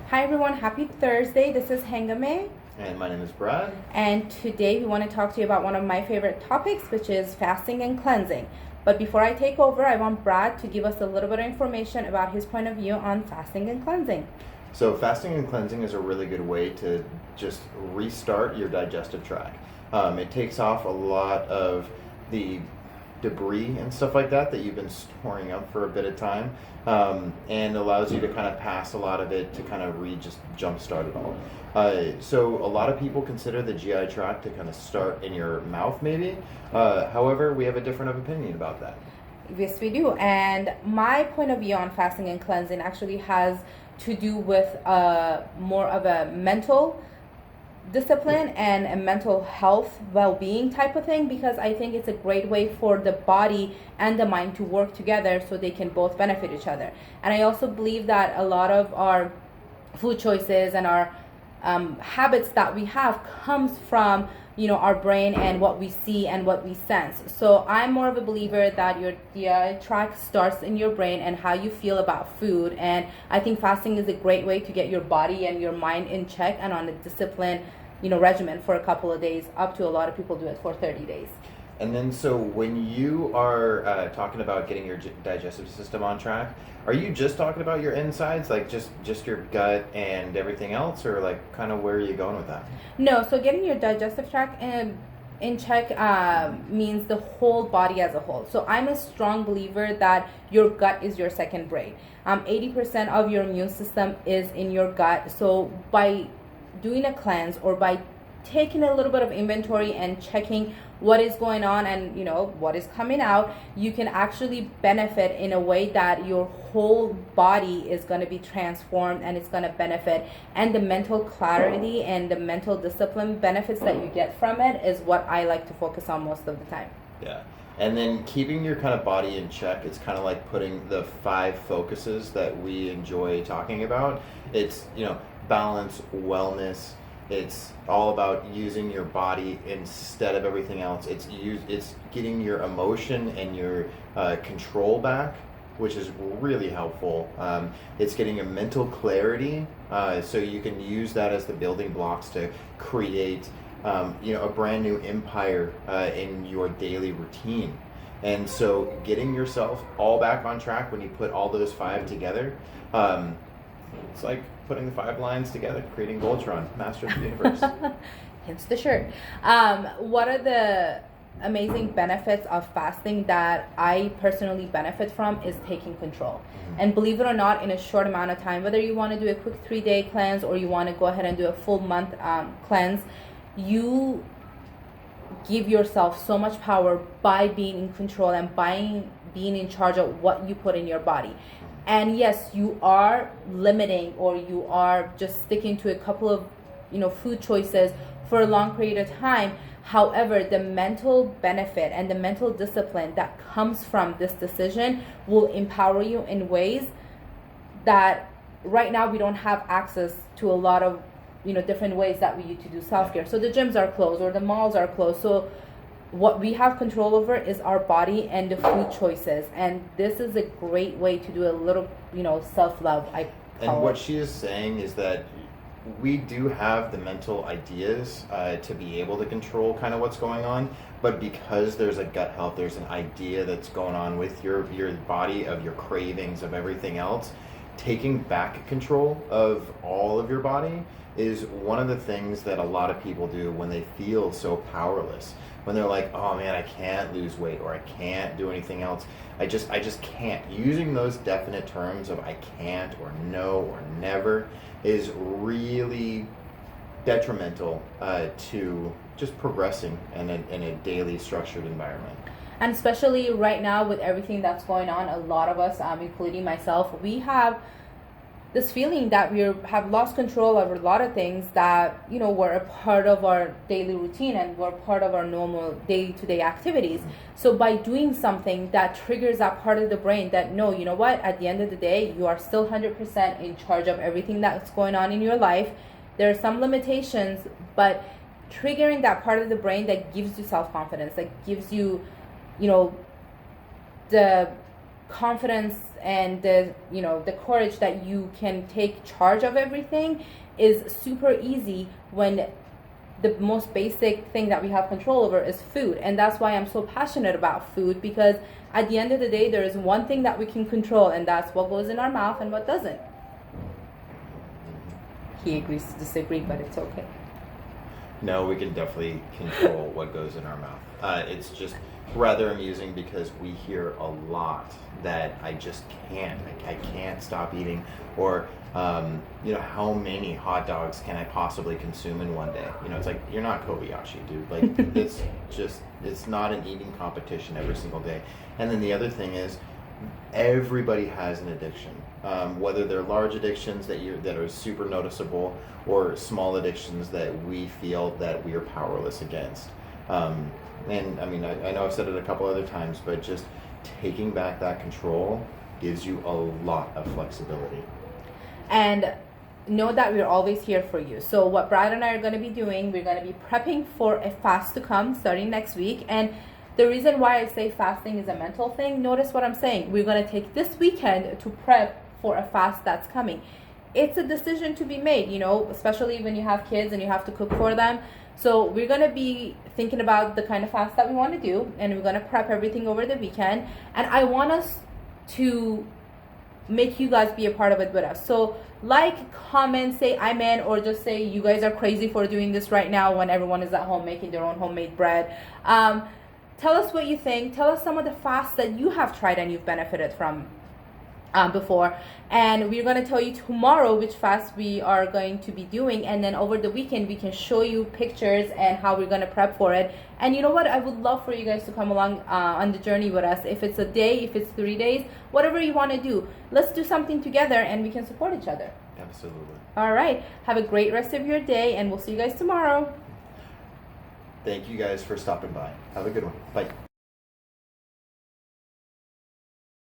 Hi everyone, happy Thursday. This is Hangame. And my name is Brad. And today we want to talk to you about one of my favorite topics, which is fasting and cleansing. But before I take over, I want Brad to give us a little bit of information about his point of view on fasting and cleansing. So fasting and cleansing is a really good way to just restart your digestive tract. It takes off a lot of the debris and stuff like that you've been storing up for a bit of time, and allows you to kind of pass a lot of it to kind of just jumpstart it all. So a lot of people consider the GI tract to kind of start in your mouth maybe. However, we have a different opinion about that. Yes, we do. And my point of view on fasting and cleansing actually has to do with more of a mental discipline and a mental health well-being type of thing, because I think it's a great way for the body and the mind to work together so they can both benefit each other. And I also believe that a lot of our food choices and our habits that we have comes from our brain and what we see and what we sense. So I'm more of a believer that your GI tract starts in your brain and how you feel about food, and I think fasting is a great way to get your body and your mind in check and on a discipline regimen for a couple of days, up to a lot of people do it for 30 days. And then, so when you are talking about getting your digestive system on track, are you just talking about your insides, like just your gut and everything else, or like kind of where are you going with that? No, so getting your digestive tract in check means the whole body as a whole. So I'm a strong believer that your gut is your second brain. 80% of your immune system is in your gut. So by doing a cleanse, or by taking a little bit of inventory and checking what is going on and what is coming out, you can actually benefit in a way that your whole body is going to be transformed and it's going to benefit. And the mental clarity and the mental discipline benefits that you get from it is what I like to focus on most of the time. Yeah. And then keeping your kind of body in check, it's kind of like putting the 5 focuses that we enjoy talking about. It's balance, wellness. It's all about using your body instead of everything else. It's getting your emotion and your control back, which is really helpful. It's getting a mental clarity, so you can use that as the building blocks to create a brand new empire in your daily routine. And so getting yourself all back on track when you put all those 5 together, it's like putting the 5 lines together, creating Voltron, master of the universe. Hence the shirt. What are the amazing benefits of fasting that I personally benefit from is taking control. Mm-hmm. And believe it or not, in a short amount of time, whether you want to do a quick 3-day cleanse or you want to go ahead and do a full month cleanse, you give yourself so much power by being in control and by being in charge of what you put in your body. And yes, you are limiting, or you are just sticking to a couple of food choices for a long period of time. However, the mental benefit and the mental discipline that comes from this decision will empower you in ways that right now we don't have access to a lot of different ways that we used to do self-care. So the gyms are closed or the malls are closed. So what we have control over is our body and the food choices, and this is a great way to do a little self-love, I call And what it. she is saying is that we do have the mental ideas to be able to control kind of what's going on, but because there's a gut health, there's an idea that's going on with your body, of your cravings, of everything else. Taking back control of all of your body is one of the things that a lot of people do when they feel so powerless. When they're like, oh man, I can't lose weight, or I can't do anything else. I just can't. Using those definite terms of I can't, or no, or never is really detrimental to just progressing in a daily structured environment. And especially right now with everything that's going on, a lot of us, including myself, we have this feeling that we have lost control over a lot of things that were a part of our daily routine and were part of our normal day-to-day activities. So by doing something that triggers that part of the brain that no, you know what, at the end of the day, you are still 100% in charge of everything that's going on in your life. There are some limitations, but triggering that part of the brain that gives you self-confidence, that gives you the confidence and the the courage that you can take charge of everything is super easy when the most basic thing that we have control over is food. And that's why I'm so passionate about food, because at the end of the day, there is one thing that we can control, and that's what goes in our mouth and what doesn't. He agrees to disagree, but it's okay. No, we can definitely control what goes in our mouth. It's just rather amusing because we hear a lot that I just can't. I can't stop eating. Or, how many hot dogs can I possibly consume in one day? It's like, you're not Kobayashi, dude. Like, it's not an eating competition every single day. And then the other thing is, everybody has an addiction. Whether they're large addictions that are super noticeable, or small addictions that we feel that we are powerless against. And I mean, I know I've said it a couple other times, but just taking back that control gives you a lot of flexibility. And know that we're always here for you. So what Brad and I are going to be doing, we're going to be prepping for a fast to come starting next week. And the reason why I say fasting is a mental thing, notice what I'm saying. We're going to take this weekend to prep for a fast that's coming. It's a decision to be made, especially when you have kids and you have to cook for them. So we're going to be thinking about the kind of fast that we want to do, and we're going to prep everything over the weekend. And I want us to make you guys be a part of it with us. So like, comment, say I'm in, or just say you guys are crazy for doing this right now when everyone is at home making their own homemade bread. Tell us what you think. Tell us some of the fasts that you have tried and you've benefited from before. And we're going to tell you tomorrow which fast we are going to be doing, and then over the weekend we can show you pictures and how we're going to prep for it. And you know what, I would love for you guys to come along on the journey with us. If it's a day, if it's 3 days, whatever you want to do, let's do something together and we can support each other. Absolutely. All right, have a great rest of your day, and we'll see you guys tomorrow. Thank you guys for stopping by. Have a good one. Bye.